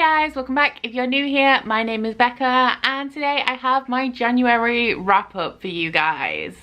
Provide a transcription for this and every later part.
guys, welcome back. If you're new here, my name is Becca and today I have my January wrap up for you guys.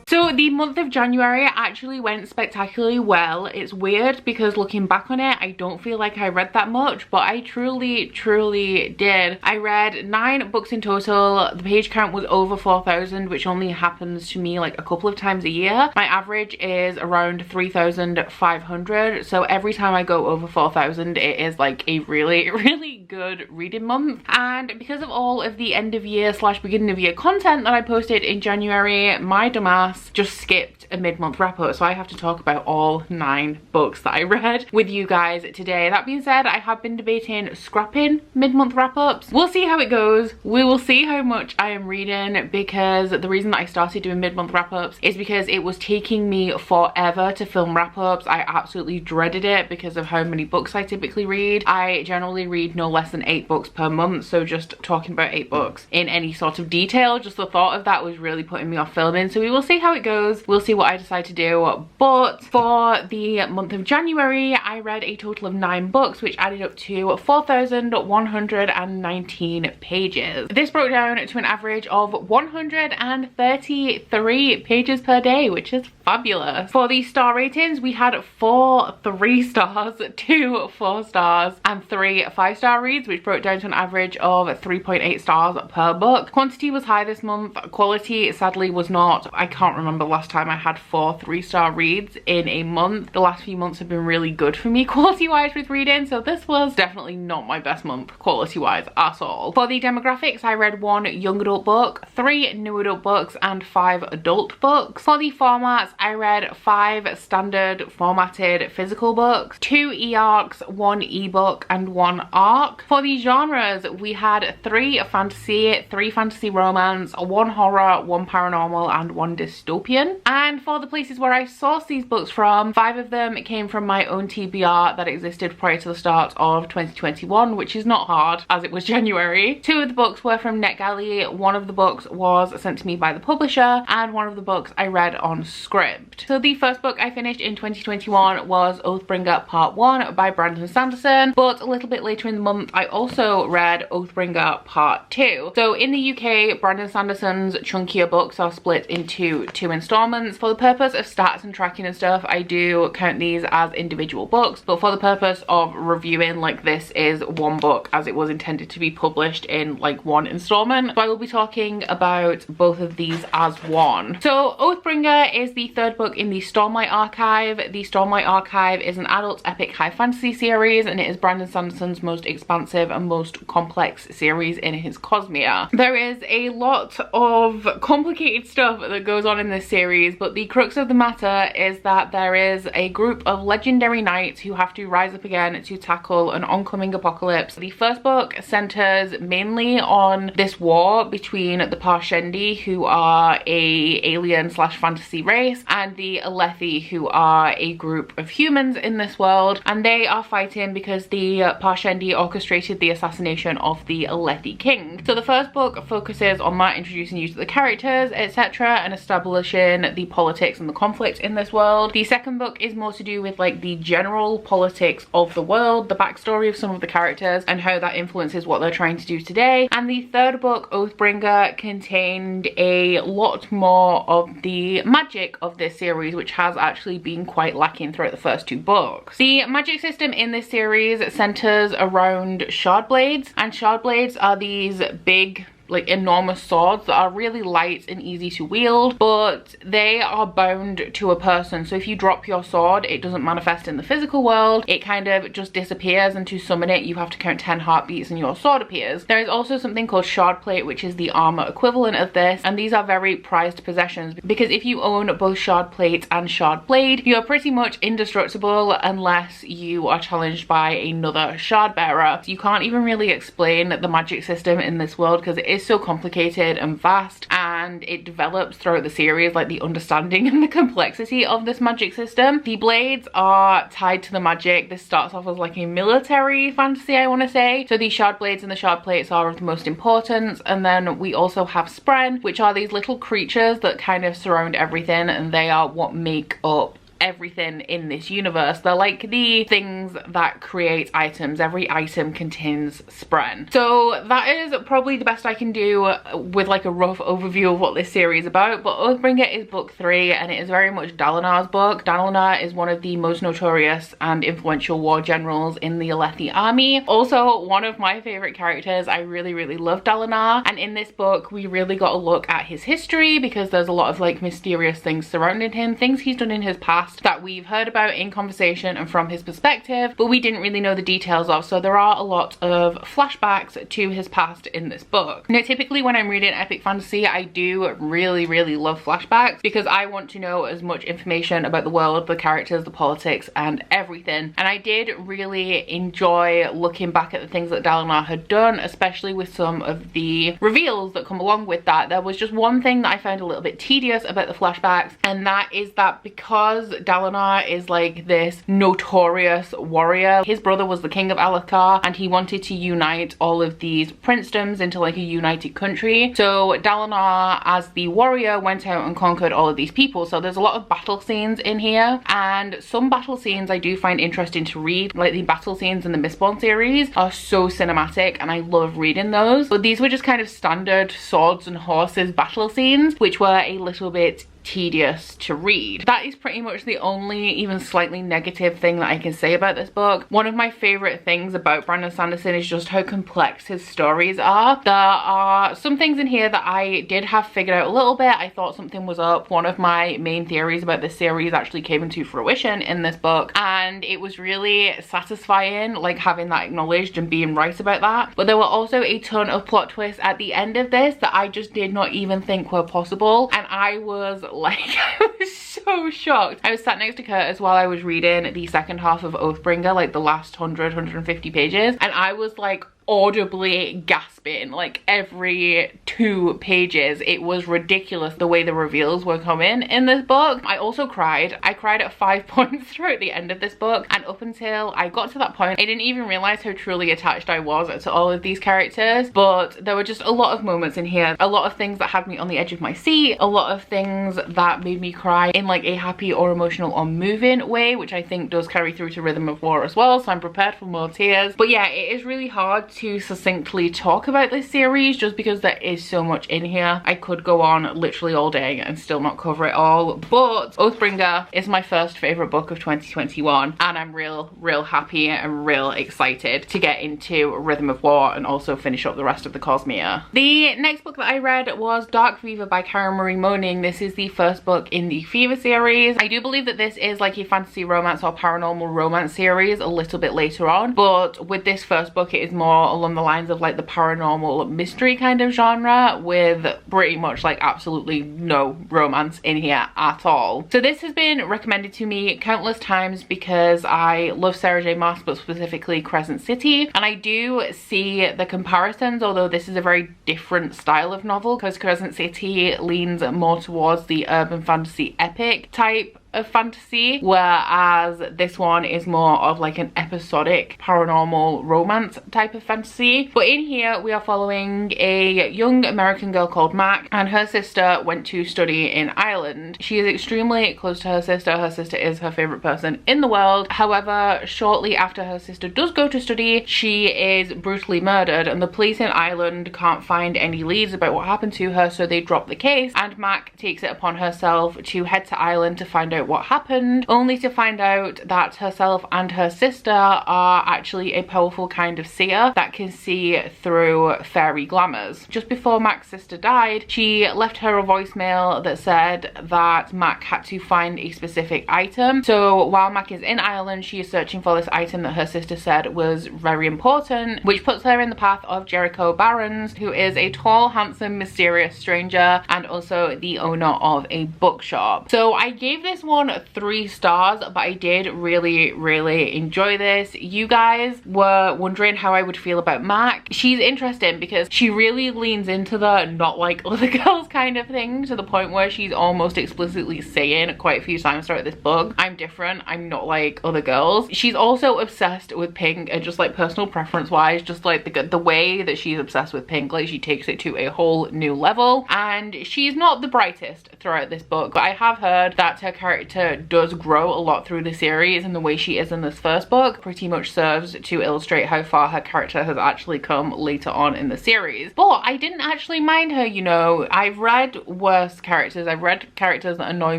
So the month of January actually went spectacularly well. It's weird because looking back on it, I don't feel like I read that much, but I truly did. I read 9 books in total. The page count was over 4,000, which only happens to me like a couple of times a year. My average is around 3,500. So every time I go over 4,000, it is like a really good reading month. And because of all of the end of year / beginning of year content that I posted in January, my dumbass just skipped a mid-month wrap-up, so I have to talk about all 9 books that I read with you guys today. That being said, I have been debating scrapping mid-month wrap-ups. We'll see how it goes. We will see how much I am reading, because the reason that I started doing mid-month wrap-ups is because it was taking me forever to film wrap-ups. I absolutely dreaded it because of how many books I typically read. I generally read no less than 8 books per month, so just talking about 8 books in any sort of detail, just the thought of that was really putting me off filming. So we will see how it goes. We'll see what I decide to do. But for the month of January, I read a total of 9 books, which added up to 4,119 pages. This broke down to an average of 133 pages per day, which is fabulous. For the star ratings, we had 4 3 stars, 2 4 stars, and 3 5-star reads, which broke down to an average of 3.8 stars per book. Quantity was high this month. Quality sadly was not. I can't remember the last time I had 4 3-star reads in a month. The last few months have been really good for me quality wise with reading, so this was definitely not my best month quality wise at all. For the demographics, I read 1 young adult book, 3 new adult books, and 5 adult books. For the formats, I read 5 standard formatted physical books, 2 e-arcs, 1 ebook, and 1 arc. For the genres, we had 3 fantasy, 3 fantasy romance, 1 horror, 1 paranormal, and 1 dystopian. And for the places where I sourced these books from, 5 of them came from my own TBR that existed prior to the start of 2021, which is not hard as it was January. 2 of the books were from NetGalley, 1 of the books was sent to me by the publisher, and 1 of the books I read on Scribd. So the first book I finished in 2021 was Oathbringer Part 1 by Brandon Sanderson, but a little bit later in the month I also read Oathbringer Part 2. So in the UK, Brandon Sanderson's chunkier books are split into 2 installments. For the purpose of stats and tracking and stuff, I do count these as individual books, but for the purpose of reviewing, like, this is 1 book as it was intended to be published in like 1 installment. So I will be talking about both of these as one. So Oathbringer is the 3rd book in the Stormlight Archive. The Stormlight Archive is an adult epic high fantasy series, and it is Brandon Sanderson's most expansive and most complex series in his Cosmere. There is a lot of complicated stuff that goes on in this series, but the crux of the matter is that there is a group of legendary knights who have to rise up again to tackle an oncoming apocalypse. The first book centers mainly on this war between the Parshendi, who are a alien / fantasy race, and the Alethi, who are a group of humans in this world, and they are fighting because the Parshendi orchestrated the assassination of the Alethi king. So the first book focuses on that, introducing you to the characters, etc., and establishing the politics and the conflict in this world. The second book is more to do with like the general politics of the world, the backstory of some of the characters, and how that influences what they're trying to do today. And the 3rd book, Oathbringer, contained a lot more of the magic of this series, which has actually been quite lacking throughout the first 2 books. The magic system in this series centers around shard blades, and shard blades are these big, like, enormous swords that are really light and easy to wield, but they are bound to a person. So if you drop your sword, it doesn't manifest in the physical world, it kind of just disappears, and to summon it you have to count 10 heartbeats and your sword appears. There is also something called shard plate, which is the armor equivalent of this, and these are very prized possessions because if you own both shard plate and shard blade, you are pretty much indestructible unless you are challenged by another shard bearer. You can't even really explain the magic system in this world because it is is so complicated and vast, and it develops throughout the series, like the understanding and the complexity of this magic system. The blades are tied to the magic. This starts off as like a military fantasy, I want to say. So the shard blades and the shard plates are of the most importance, and then we also have Spren, which are these little creatures that kind of surround everything, and they are what make up everything in this universe. They're like the things that create items. Every item contains Spren. So that is probably the best I can do with like a rough overview of what this series is about. But Oathbringer is book 3, and it is very much Dalinar's book. Dalinar is one of the most notorious and influential war generals in the Alethi army. Also one of my favorite characters. I really love Dalinar, and in this book we really got a look at his history, because there's a lot of like mysterious things surrounding him, things he's done in his past that we've heard about in conversation and from his perspective, but we didn't really know the details of. So there are a lot of flashbacks to his past in this book. Now typically when I'm reading epic fantasy, I do really love flashbacks, because I want to know as much information about the world, the characters, the politics and everything. And I did really enjoy looking back at the things that Dalinar had done, especially with some of the reveals that come along with that. There was just one thing that I found a little bit tedious about the flashbacks, and that is that because Dalinar is like this notorious warrior, his brother was the king of Alethkar, and he wanted to unite all of these princedoms into like a united country. So Dalinar as the warrior went out and conquered all of these people. So there's a lot of battle scenes in here, and some battle scenes I do find interesting to read. Like the battle scenes in the Mistborn series are so cinematic, and I love reading those. But these were just kind of standard swords and horses battle scenes, which were a little bit tedious to read. That is pretty much the only even slightly negative thing that I can say about this book. One of my favorite things about Brandon Sanderson is just how complex his stories are. There are some things in here that I did have figured out a little bit. I thought something was up. One of my main theories about this series actually came into fruition in this book, and it was really satisfying, like having that acknowledged and being right about that. But there were also a ton of plot twists at the end of this that I just did not even think were possible, and I was like, I was so shocked. I was sat next to Curtis while I was reading the second half of Oathbringer, like the last 150 pages, and I was like audibly gasping like every 2 pages. It was ridiculous the way the reveals were coming in this book. I also cried. I cried at 5 points throughout the end of this book, and up until I got to that point I didn't even realize how truly attached I was to all of these characters. But there were just a lot of moments in here, a lot of things that had me on the edge of my seat, a lot of things that made me cry in like a happy or emotional or moving way, which I think does carry through to Rhythm of War as well, so I'm prepared for more tears. But yeah, it is really hard to succinctly talk about this series just because there is so much in here. I could go on literally all day and still not cover it all, but Oathbringer is my first favorite book of 2021, and I'm real happy and real excited to get into Rhythm of War and also finish up the rest of the Cosmere. The next book that I read was Dark Fever by Karen Marie Moning. This is the first book in the Fever series. I do believe that this is like a fantasy romance or paranormal romance series a little bit later on, but with this first book it is more along the lines of like the paranormal mystery kind of genre, with pretty much like absolutely no romance in here at all. So this has been recommended to me countless times because I love Sarah J Maas, but specifically Crescent City, and I do see the comparisons, although this is a very different style of novel because Crescent City leans more towards the urban fantasy epic type of fantasy, whereas this one is more of like an episodic paranormal romance type of fantasy. But in here we are following a young American girl called Mac, and her sister went to study in Ireland. She is extremely close to her sister. Her sister is her favorite person in the world. However, shortly after her sister does go to study, she is brutally murdered, and the police in Ireland can't find any leads about what happened to her, so they drop the case, and Mac takes it upon herself to head to Ireland to find out what happened, only to find out that herself and her sister are actually a powerful kind of seer that can see through fairy glamours. Just before Mac's sister died, she left her a voicemail that said that Mac had to find a specific item. So while Mac is in Ireland, she is searching for this item that her sister said was very important, which puts her in the path of Jericho Barons, who is a tall, handsome, mysterious stranger and also the owner of a bookshop. So I gave this one 3 stars, but I did really enjoy this. You guys were wondering how I would feel about Mac. She's interesting because she really leans into the not like other girls kind of thing, to the point where she's almost explicitly saying quite a few times throughout this book, I'm different, I'm not like other girls. She's also obsessed with pink, and just like personal preference wise, just like the way that she's obsessed with pink, like she takes it to a whole new level. And she's not the brightest throughout this book, but I have heard that her character does grow a lot through the series, and the way she is in this first book pretty much serves to illustrate how far her character has actually come later on in the series. But I didn't actually mind her, you know. I've read worse characters. I've read characters that annoy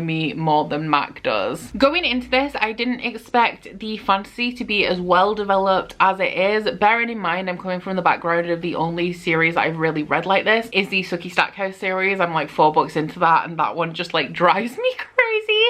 me more than Mac does. Going into this, I didn't expect the fantasy to be as well developed as it is, bearing in mind I'm coming from the background of the only series that I've really read like this is the Sookie Stackhouse series. I'm like 4 books into that, and that one just like drives me crazy.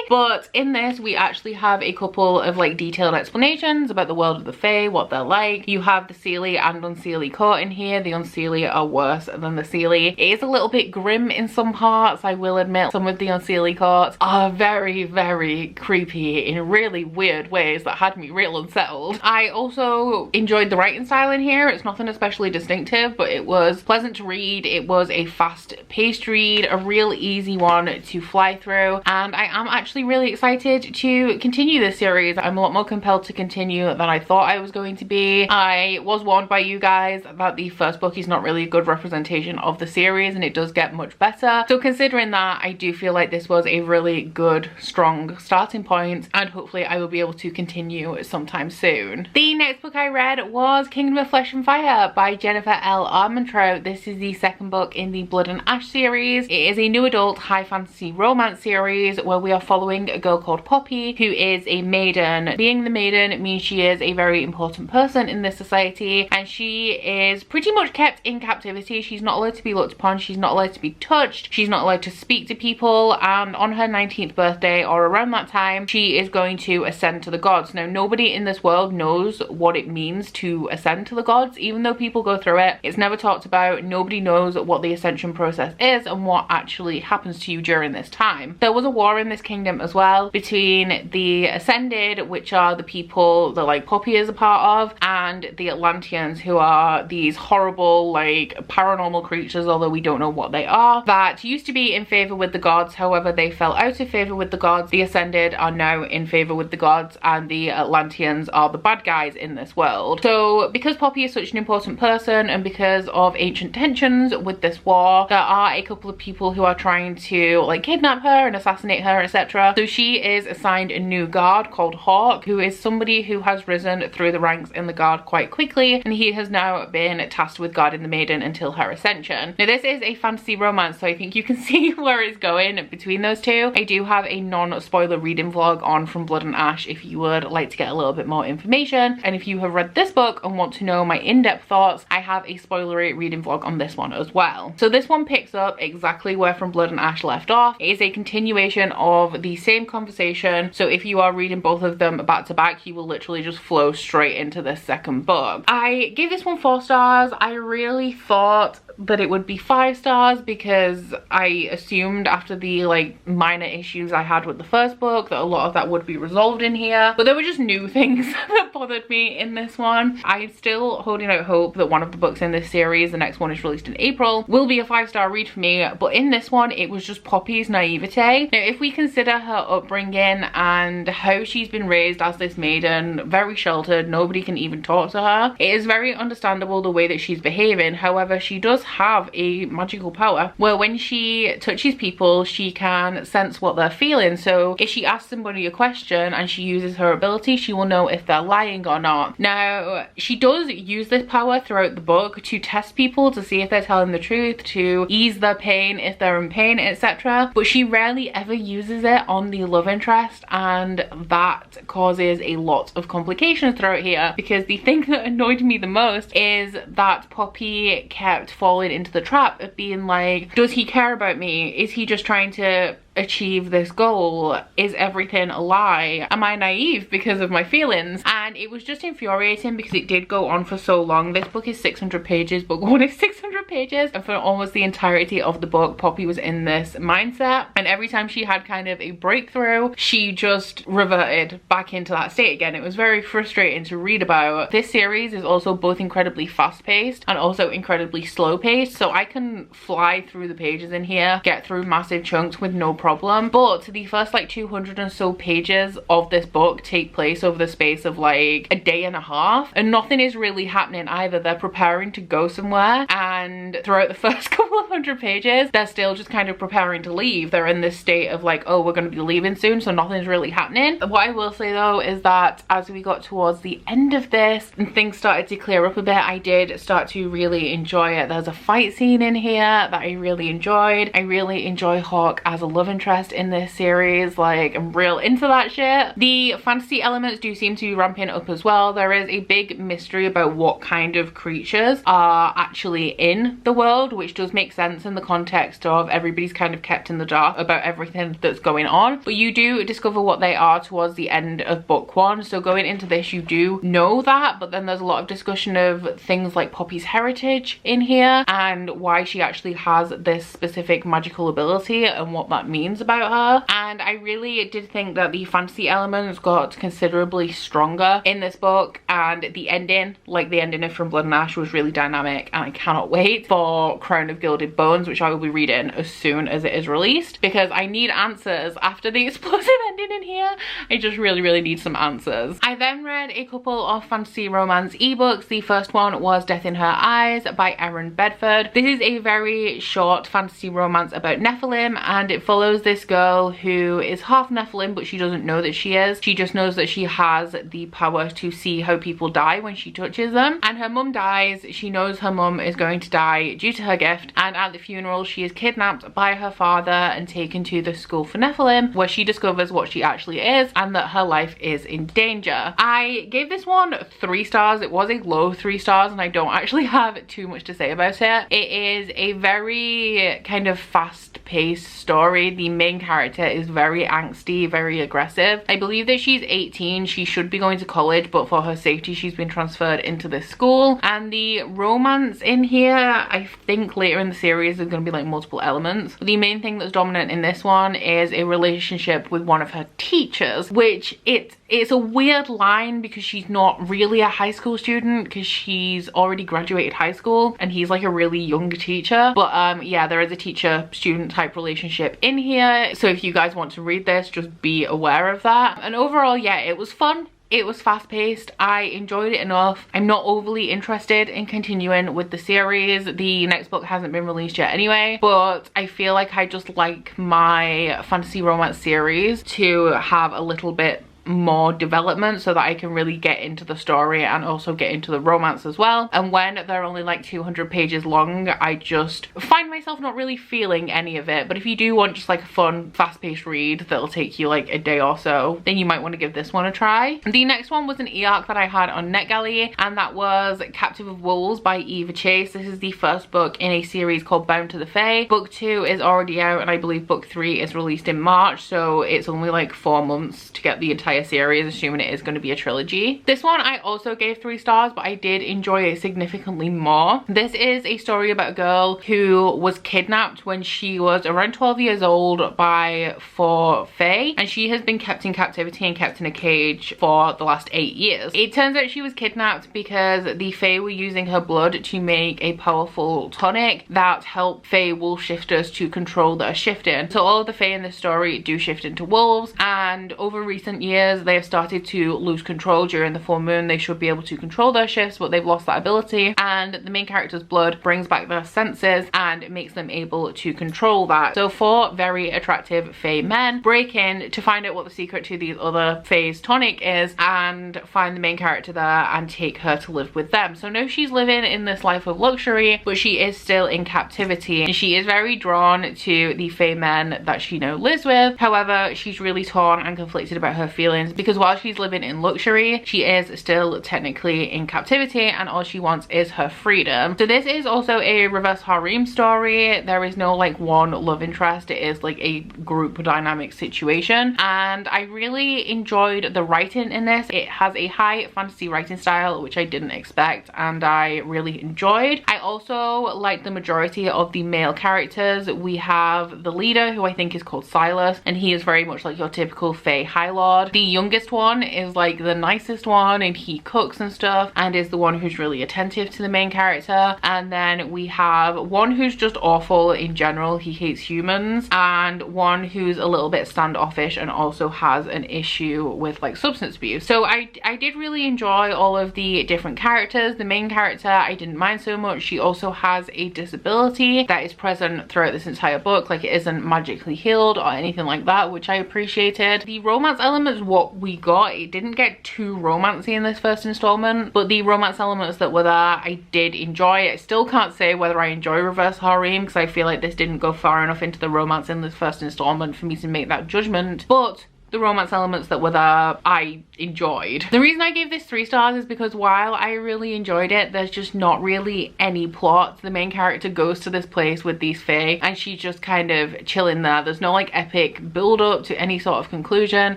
But in this, we actually have a couple of like detailed explanations about the world of the Fae, what they're like. You have the Seelie and Unseelie court in here. The Unseelie are worse than the Seelie. It is a little bit grim in some parts, I will admit. Some of the Unseelie courts are very creepy in really weird ways that had me real unsettled. I also enjoyed the writing style in here. It's nothing especially distinctive, but it was pleasant to read. It was a fast-paced read, a real easy one to fly through, and I am actually really excited to continue this series. I'm a lot more compelled to continue than I thought I was going to be. I was warned by you guys that the first book is not really a good representation of the series, and it does get much better. So considering that, I do feel like this was a really good, strong starting point, and hopefully I will be able to continue sometime soon. The next book I read was Kingdom of Flesh and Fire by Jennifer L. Armentrout. This is the second book in the Blood and Ash series. It is a new adult high fantasy romance series where we are following a girl called Poppy, who is a maiden. Being the maiden means she is a very important person in this society, and she is pretty much kept in captivity. She's not allowed to be looked upon, she's not allowed to be touched, she's not allowed to speak to people, and on her 19th birthday or around that time, she is going to ascend to the gods. Now, nobody in this world knows what it means to ascend to the gods, even though people go through it. It's never talked about. Nobody knows what the ascension process is and what actually happens to you during this time. There was a war in this kingdom as well between the Ascended, which are the people that like Poppy is a part of, and the Atlanteans, who are these horrible like paranormal creatures, although we don't know what they are, that used to be in favor with the gods. However, they fell out of favor with the gods. The Ascended are now in favor with the gods, and the Atlanteans are the bad guys in this world. So because Poppy is such an important person, and because of ancient tensions with this war, there are a couple of people who are trying to like kidnap her and assassinate her, etc. So she is assigned a new guard called Hawk, who is somebody who has risen through the ranks in the guard quite quickly, and he has now been tasked with guarding the maiden until her ascension. Now, this is a fantasy romance, so I think you can see where it's going between those two. I do have a non-spoiler reading vlog on from Blood and Ash if you would like to get a little bit more information, and if you have read this book and want to know my in-depth thoughts, I have a spoilery reading vlog on this one as well. So this one picks up exactly where From Blood and Ash left off. It is a continuation of the same conversation, so if you are reading both of them back to back, you will literally just flow straight into this second book. I gave this one 4 stars. I really thought that it would be 5 stars because I assumed after the like minor issues I had with the first book that a lot of that would be resolved in here, but there were just new things that bothered me in this one. I'm still holding out hope that one of the books in this series, the next one is released in April, will be a 5-star read for me, but in this one it was just Poppy's naivete. Now, if we consider her upbringing and how she's been raised as this maiden, very sheltered, nobody can even talk to her, it is very understandable the way that she's behaving. However, she does have a magical power where when she touches people, she can sense what they're feeling. So if she asks somebody a question and she uses her ability, she will know if they're lying or not. Now, she does use this power throughout the book to test people to see if they're telling the truth, to ease their pain if they're in pain, etc. But she rarely ever uses it on the love interest, and that causes a lot of complications throughout here, because the thing that annoyed me the most is that Poppy kept falling into the trap of being like, does he care about me? Is he just trying to achieve this goal? Is everything a lie? Am I naive because of my feelings? And it was just infuriating because it did go on for so long. This book is 600 pages, book one is 600 pages, and for almost the entirety of the book Poppy was in this mindset, and every time she had kind of a breakthrough she just reverted back into that state again. It was very frustrating to read about. This series is also both incredibly fast-paced and also incredibly slow-paced, so I can fly through the pages in here, get through massive chunks with no problem, but the first like 200 and so pages of this book take place over the space of like a day and a half, and nothing is really happening either. They're preparing to go somewhere, and throughout the first couple of hundred pages they're still just kind of preparing to leave. They're in this state of like, oh, we're going to be leaving soon, so nothing's really happening. What I will say though is that as we got towards the end of this and things started to clear up a bit, I did start to really enjoy it. There's a fight scene in here that I really enjoyed. I really enjoy Hawke as a love interest in this series. Like, I'm real into that shit. The fantasy elements do seem to be ramping up as well. There is a big mystery about what kind of creatures are actually in the world, which does make sense in the context of everybody's kind of kept in the dark about everything that's going on, but you do discover what they are towards the end of book one. So going into this you do know that, but then there's a lot of discussion of things like Poppy's heritage in here and why she actually has this specific magical ability and what that means about her. And I really did think that the fantasy elements got considerably stronger in this book, and the ending, like the ending of From Blood and Ash, was really dynamic, and I cannot wait for Crown of Gilded Bones, which I will be reading as soon as it is released, because I need answers after the explosive ending in here. I just really need some answers. I then read a couple of fantasy romance ebooks. The first one was Death in Her Eyes by Erin Bedford. This is a very short fantasy romance about Nephilim, and it follows this girl who is half Nephilim, but she doesn't know that she is. She just knows that she has the power to see how people die when she touches them, and her mum dies. She knows her mum is going to die due to her gift, and at the funeral she is kidnapped by her father and taken to the school for Nephilim, where she discovers what she actually is and that her life is in danger. I gave this one 3 stars. It was a low 3 stars, and I don't actually have too much to say about it. It is a very kind of fast-paced story. The main character is very angsty, very aggressive. I believe that she's 18. She should be going to college, but for her safety she's been transferred into this school. And the romance in here, I think later in the series there's going to be like multiple elements. The main thing that's dominant in this one is a relationship with one of her teachers, which it's a weird line because she's not really a high school student because she's already graduated high school and he's like a really young teacher. But yeah, there is a teacher-student type relationship in here, so if you guys want to read this, just be aware of that. And overall, yeah, it was fun. It was fast-paced. I enjoyed it enough. I'm not overly interested in continuing with the series. The next book hasn't been released yet anyway, but I feel like I just like my fantasy romance series to have a little bit more development so that I can really get into the story and also get into the romance as well. And when they're only like 200 pages long, I just find myself not really feeling any of it. But if you do want just like a fun fast-paced read that'll take you like a day or so, then you might want to give this one a try. The next one was an e-arc that I had on NetGalley, and that was Captive of Wolves by Eva Chase. This is the first book in a series called Bound to the Fae. Book 2 is already out, and I believe book 3 is released in March, so it's only like 4 months to get the entire series, assuming it is going to be a trilogy. This one I also gave 3 stars, but I did enjoy it significantly more. This is a story about a girl who was kidnapped when she was around 12 years old by 4 fae, and she has been kept in captivity and kept in a cage for the last 8 years. It turns out she was kidnapped because the fae were using her blood to make a powerful tonic that helped fae wolf shifters to control their shifting. So all of the fae in this story do shift into wolves, and over recent years they have started to lose control. During the full moon they should be able to control their shifts, but they've lost that ability, and the main character's blood brings back their senses and makes them able to control that. So 4 very attractive fae men break in to find out what the secret to these other fae's tonic is and find the main character there and take her to live with them. So now she's living in this life of luxury, but she is still in captivity, and she is very drawn to the fae men that she now lives with. However, she's really torn and conflicted about her feelings feelings, because while she's living in luxury, she is still technically in captivity and all she wants is her freedom. So this is also a reverse harem story. There is no like one love interest. It is like a group dynamic situation, and I really enjoyed the writing in this. It has a high fantasy writing style, which I didn't expect, and I really enjoyed. I also like the majority of the male characters. We have the leader, who I think is called Silas, and he is very much like your typical Fae High Lord. The youngest one is like the nicest one, and he cooks and stuff and is the one who's really attentive to the main character. And then we have one who's just awful in general, he hates humans, and one who's a little bit standoffish and also has an issue with like substance abuse. So I did really enjoy all of the different characters. The main character I didn't mind so much. She also has a disability that is present throughout this entire book. Like, it isn't magically healed or anything like that, which I appreciated. The romance elements, what we got, it didn't get too romancy in this first installment, but the romance elements that were there I did enjoy. I still can't say whether I enjoy reverse harem because I feel like this didn't go far enough into the romance in this first installment for me to make that judgment, but the romance elements that were there I enjoyed. The reason I gave this 3 stars is because while I really enjoyed it, there's just not really any plot. The main character goes to this place with these fae and she's just kind of chilling there. There's no like epic build up to any sort of conclusion.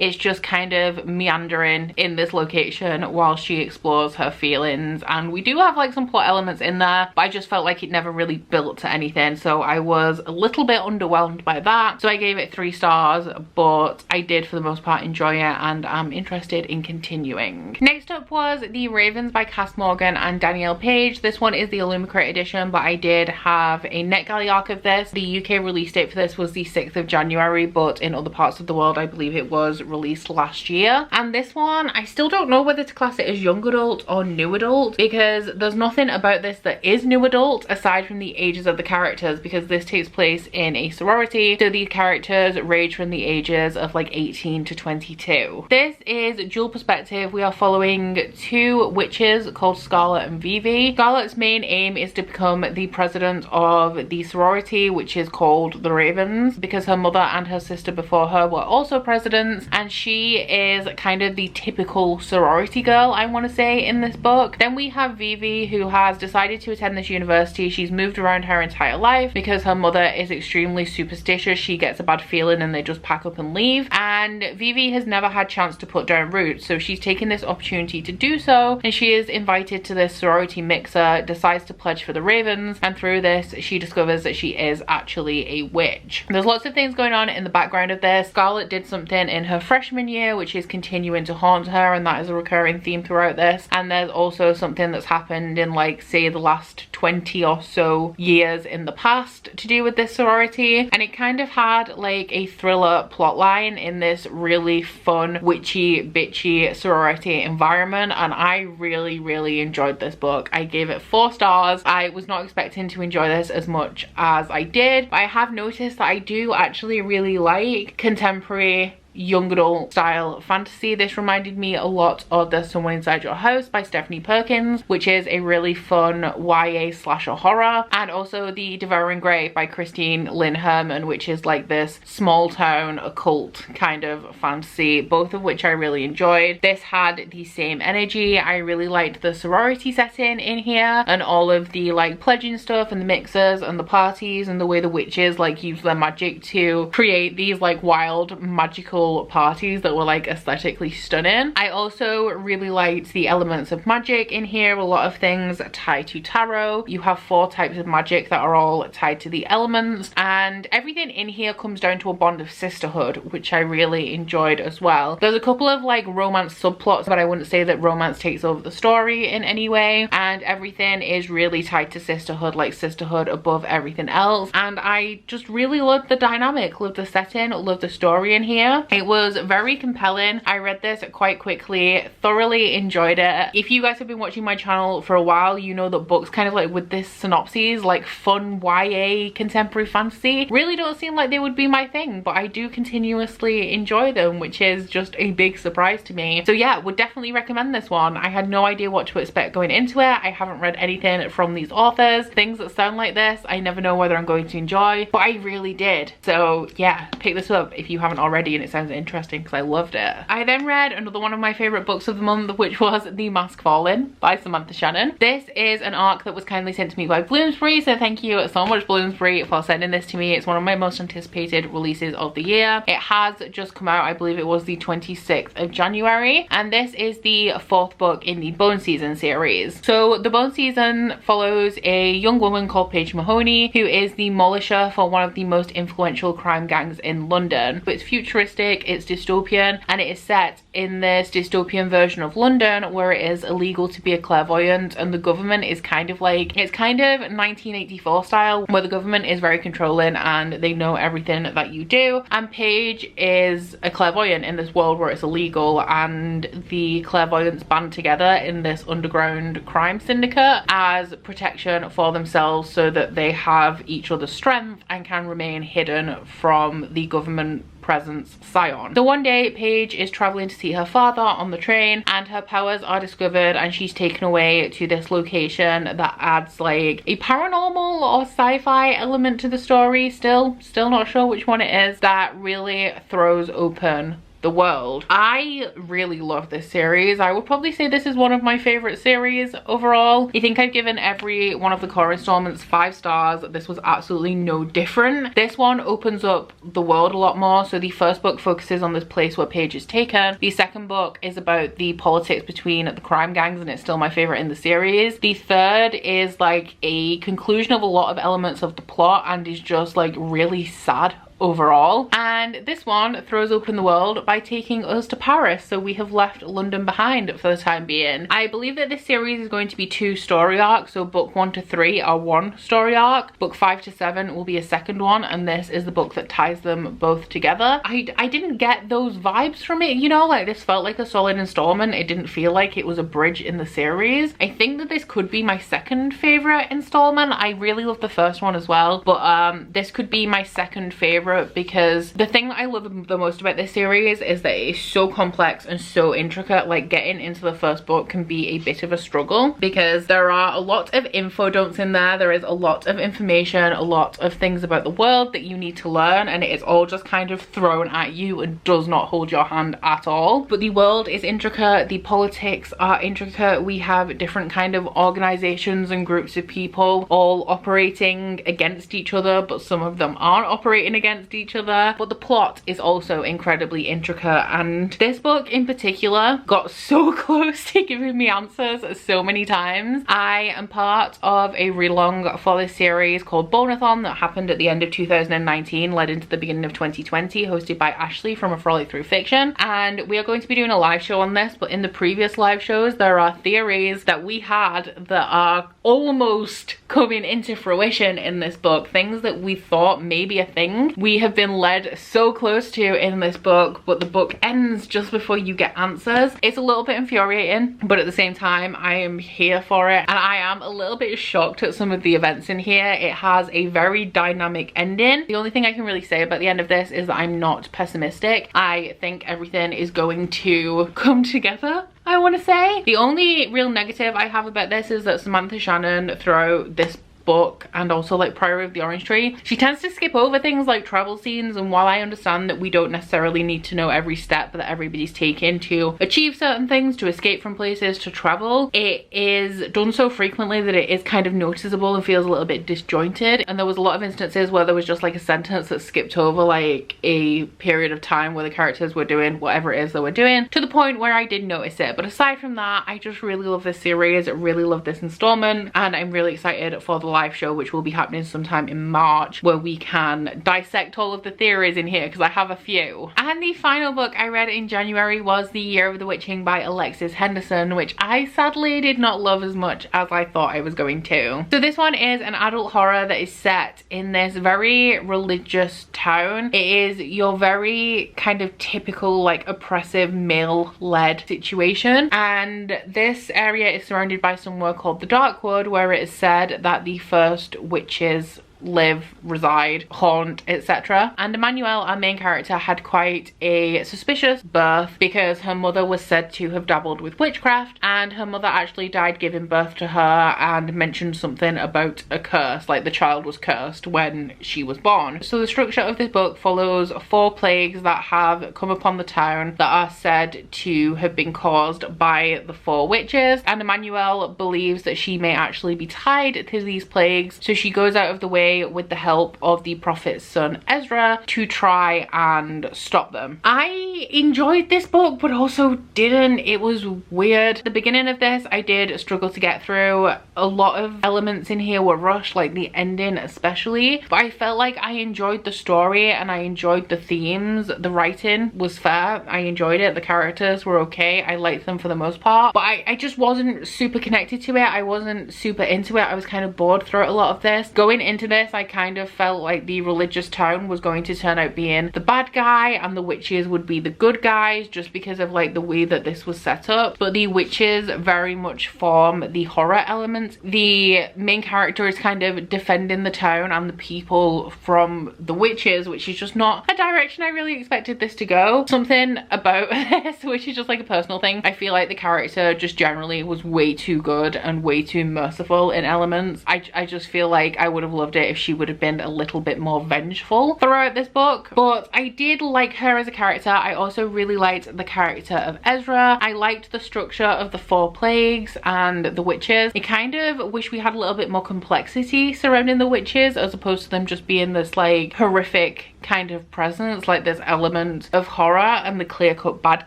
It's just kind of meandering in this location while she explores her feelings, and we do have like some plot elements in there, but I just felt like it never really built to anything, so I was a little bit underwhelmed by that. So I gave it 3 stars, but I did for the most part enjoy it and I'm interested in continuing. Next up was The Ravens by Cass Morgan and Danielle Page. This one is the Illumicrate edition, but I did have a NetGalley arc of this. The UK release date for this was the 6th of January, but in other parts of the world I believe it was released last year. And this one, I still don't know whether to class it as young adult or new adult, because there's nothing about this that is new adult aside from the ages of the characters, because this takes place in a sorority, so these characters range from the ages of like 18 to 22. This is dual perspective. We are following 2 witches called Scarlet and Vivi. Scarlet's main aim is to become the president of the sorority, which is called the Ravens, because her mother and her sister before her were also presidents, and she is kind of the typical sorority girl, I want to say, in this book. Then we have Vivi, who has decided to attend this university. She's moved around her entire life because her mother is extremely superstitious. She gets a bad feeling and they just pack up and leave, and Vivi has never had chance to put down roots, so she's taken this opportunity to do so, and she is invited to this sorority mixer, decides to pledge for the Ravens, and through this she discovers that she is actually a witch. There's lots of things going on in the background of this. Scarlet did something in her freshman year which is continuing to haunt her, and that is a recurring theme throughout this, and there's also something that's happened in like say the last 20 or so years in the past to do with this sorority, and it kind of had like a thriller plotline in this really fun witchy bitchy sorority environment, and I really enjoyed this book. I gave it 4 stars. I was not expecting to enjoy this as much as I did, but I have noticed that I do actually really like contemporary young adult style fantasy. This reminded me a lot of There's Someone Inside Your House by Stephanie Perkins, which is a really fun YA slasher horror, and also The Devouring Grey by Christine Lynn Herman, which is like this small town occult kind of fantasy, both of which I really enjoyed. This had the same energy. I really liked the sorority setting in here and all of the like pledging stuff and the mixers and the parties and the way the witches like use their magic to create these like wild magical parties that were like aesthetically stunning. I also really liked the elements of magic in here. A lot of things tied to tarot. You have 4 types of magic that are all tied to the elements, and everything in here comes down to a bond of sisterhood, which I really enjoyed as well. There's a couple of like romance subplots, but I wouldn't say that romance takes over the story in any way, and everything is really tied to sisterhood, like sisterhood above everything else. And I just really loved the dynamic, loved the setting, loved the story in here. It was very compelling. I read this quite quickly, thoroughly enjoyed it. If you guys have been watching my channel for a while, you know that books kind of like with this synopsis, like fun YA contemporary fantasy, really don't seem like they would be my thing, but I do continuously enjoy them, which is just a big surprise to me. So yeah, would definitely recommend this one. I had no idea what to expect going into it. I haven't read anything from these authors. Things that sound like this, I never know whether I'm going to enjoy, but I really did. So yeah, pick this up if you haven't already, and it sounds sometimes interesting because I loved it. I then read another one of my favorite books of the month, which was The Maskfallen by Samantha Shannon. This is an arc that was kindly sent to me by Bloomsbury, so thank you so much Bloomsbury for sending this to me. It's one of my most anticipated releases of the year. It has just come out, I believe it was the 26th of January, and this is the 4th book in the Bone Season series. So the Bone Season follows a young woman called Paige Mahoney, who is the militia for one of the most influential crime gangs in London. It's futuristic, it's dystopian, and it is set in this dystopian version of London where it is illegal to be a clairvoyant, and the government is kind of like, it's kind of 1984 style where the government is very controlling and they know everything that you do. And Paige is a clairvoyant in this world where it's illegal, and the clairvoyants band together in this underground crime syndicate as protection for themselves so that they have each other's strength and can remain hidden from the government presence Scion. So one day Paige is traveling to see her father on the train, and her powers are discovered and she's taken away to this location that adds like a paranormal or sci-fi element to the story. Still not sure which one it is, that really throws open the world. I really love this series. I would probably say this is one of my favorite series overall. I think I've given every one of the core installments 5 stars. This was absolutely no different. This one opens up the world a lot more. So the first book focuses on this place where Paige is taken. The second book is about the politics between the crime gangs, and it's still my favorite in the series. The third is like a conclusion of a lot of elements of the plot and is just like really sad overall. And this one throws open the world by taking us to Paris, so we have left London behind for the time being. I believe that this series is going to be 2 story arcs, so book 1 to 3 are 1 story arc, book 5 to 7 will be a second one, and this is the book that ties them both together. I didn't get those vibes from it, you know, like this felt like a solid installment. It didn't feel like it was a bridge in the series. I think that this could be my second favorite installment. I really love the first one as well, but this could be my second favorite, because the thing that I love the most about this series is that it is so complex and so intricate. Like getting into the first book can be a bit of a struggle because there are a lot of info dumps in there. There is a lot of information, a lot of things about the world that you need to learn, and it is all just kind of thrown at you and does not hold your hand at all. But the world is intricate, the politics are intricate. We have different kind of organizations and groups of people all operating against each other, but some of them aren't operating against each other. But the plot is also incredibly intricate, and this book in particular got so close to giving me answers so many times. I am part of a read along for this series called Bonathon that happened at the end of 2019 led into the beginning of 2020, hosted by Ashley from A Frolic Through Fiction, and we are going to be doing a live show on this. But in the previous live shows there are theories that we had that are almost coming into fruition in this book, things that we thought may be a thing we have been led so close to in this book, but the book ends just before you get answers. It's a little bit infuriating, but at the same time I am here for it, and I am a little bit shocked at some of the events in here. It has a very dynamic ending. The only thing I can really say about the end of this is that I'm not pessimistic. I think everything is going to come together, I want to say. The only real negative I have about this is that Samantha Shannon, throughout this book and also like Priory of the Orange Tree, she tends to skip over things like travel scenes. And while I understand that we don't necessarily need to know every step that everybody's taken to achieve certain things, to escape from places, to travel, it is done so frequently that it is kind of noticeable and feels a little bit disjointed. And there was a lot of instances where there was just like a sentence that skipped over like a period of time where the characters were doing whatever it is they were doing, to the point where I did notice it. But aside from that, I just really love this series, really love this installment, and I'm really excited for the live show, which will be happening sometime in March, where we can dissect all of the theories in here, because I have a few. And the final book I read in January was The Year of the Witching by Alexis Henderson, which I sadly did not love as much as I thought I was going to. So this one is an adult horror that is set in this very religious town. It is your very kind of typical like oppressive male-led situation, and this area is surrounded by somewhere called the Darkwood, where it is said that the first witches live, reside, haunt, etc. And Emmanuel, our main character, had quite a suspicious birth because her mother was said to have dabbled with witchcraft, and her mother actually died giving birth to her and mentioned something about a curse, like the child was cursed when she was born. So the structure of this book follows 4 plagues that have come upon the town that are said to have been caused by the 4 witches, and Emmanuel believes that she may actually be tied to these plagues, so she goes out of the way with the help of the prophet's son Ezra to try and stop them. I enjoyed this book but also didn't. It was weird. The beginning of this I did struggle to get through. A lot of elements in here were rushed, like the ending especially, but I felt like I enjoyed the story and I enjoyed the themes. The writing was fair. I enjoyed it. The characters were okay. I liked them for the most part, but I just wasn't super connected to it. I wasn't super into it. I was kind of bored throughout a lot of this. Going into this, I kind of felt like the religious town was going to turn out being the bad guy and the witches would be the good guys, just because of like the way that this was set up. But the witches very much form the horror elements. The main character is kind of defending the town and the people from the witches, which is just not a direction I really expected this to go. Something about this, which is just like a personal thing, I feel like the character just generally was way too good and way too merciful in elements. I just feel like I would have loved it if she would have been a little bit more vengeful throughout this book. But I did like her as a character. I also really liked the character of Ezra. I liked the structure of the 4 plagues and the witches. I kind of wish we had a little bit more complexity surrounding the witches as opposed to them just being this like horrific kind of presence, like this element of horror and the clear-cut bad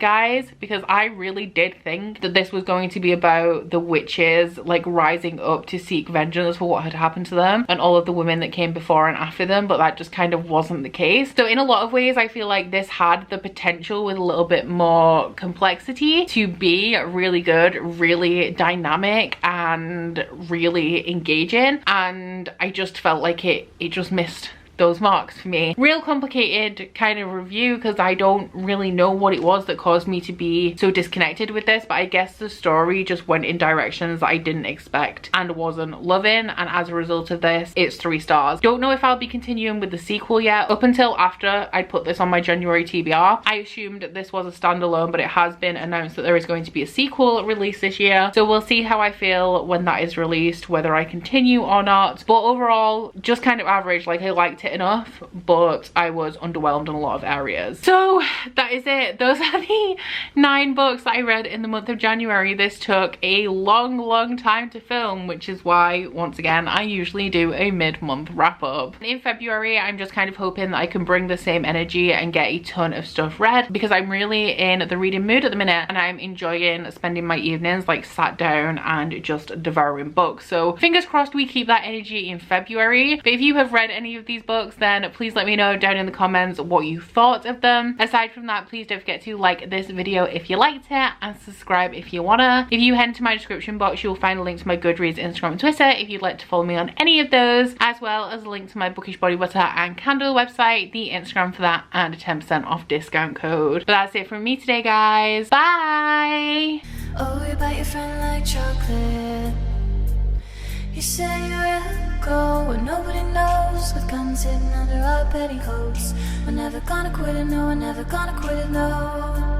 guys, because I really did think that this was going to be about the witches like rising up to seek vengeance for what had happened to them and all of the women that came before and after them, but that just kind of wasn't the case. So in a lot of ways I feel like this had the potential with a little bit more complexity to be really good, really dynamic and really engaging, and I just felt like it just missed those marks for me. Real complicated kind of review because I don't really know what it was that caused me to be so disconnected with this, but I guess the story just went in directions that I didn't expect and wasn't loving, and as a result of this it's 3 stars. Don't know if I'll be continuing with the sequel yet. Up until after I put this on my January TBR, I assumed this was a standalone, but it has been announced that there is going to be a sequel released this year, so we'll see how I feel when that is released, whether I continue or not. But overall just kind of average. Like I liked it enough, but I was underwhelmed in a lot of areas. So that is it. Those are the 9 books that I read in the month of January. This took a long time to film, which is why once again I usually do a mid-month wrap up. In February I'm just kind of hoping that I can bring the same energy and get a ton of stuff read, because I'm really in the reading mood at the minute and I'm enjoying spending my evenings like sat down and just devouring books. So fingers crossed we keep that energy in February. But if you have read any of these books, then please let me know down in the comments what you thought of them. Aside from that, please don't forget to like this video if you liked it and subscribe if you wanna. If you head into my description box, you'll find a link to my Goodreads, Instagram and Twitter if you'd like to follow me on any of those, as well as a link to my Bookish body butter and candle website, the Instagram for that, and a 10% off discount code. But that's it from me today, guys. Bye! Oh, you bite your friend like chocolate. You say you will go where nobody knows, with guns hidden under our petticoats. We're never gonna quit it, no, we're never gonna quit it, no.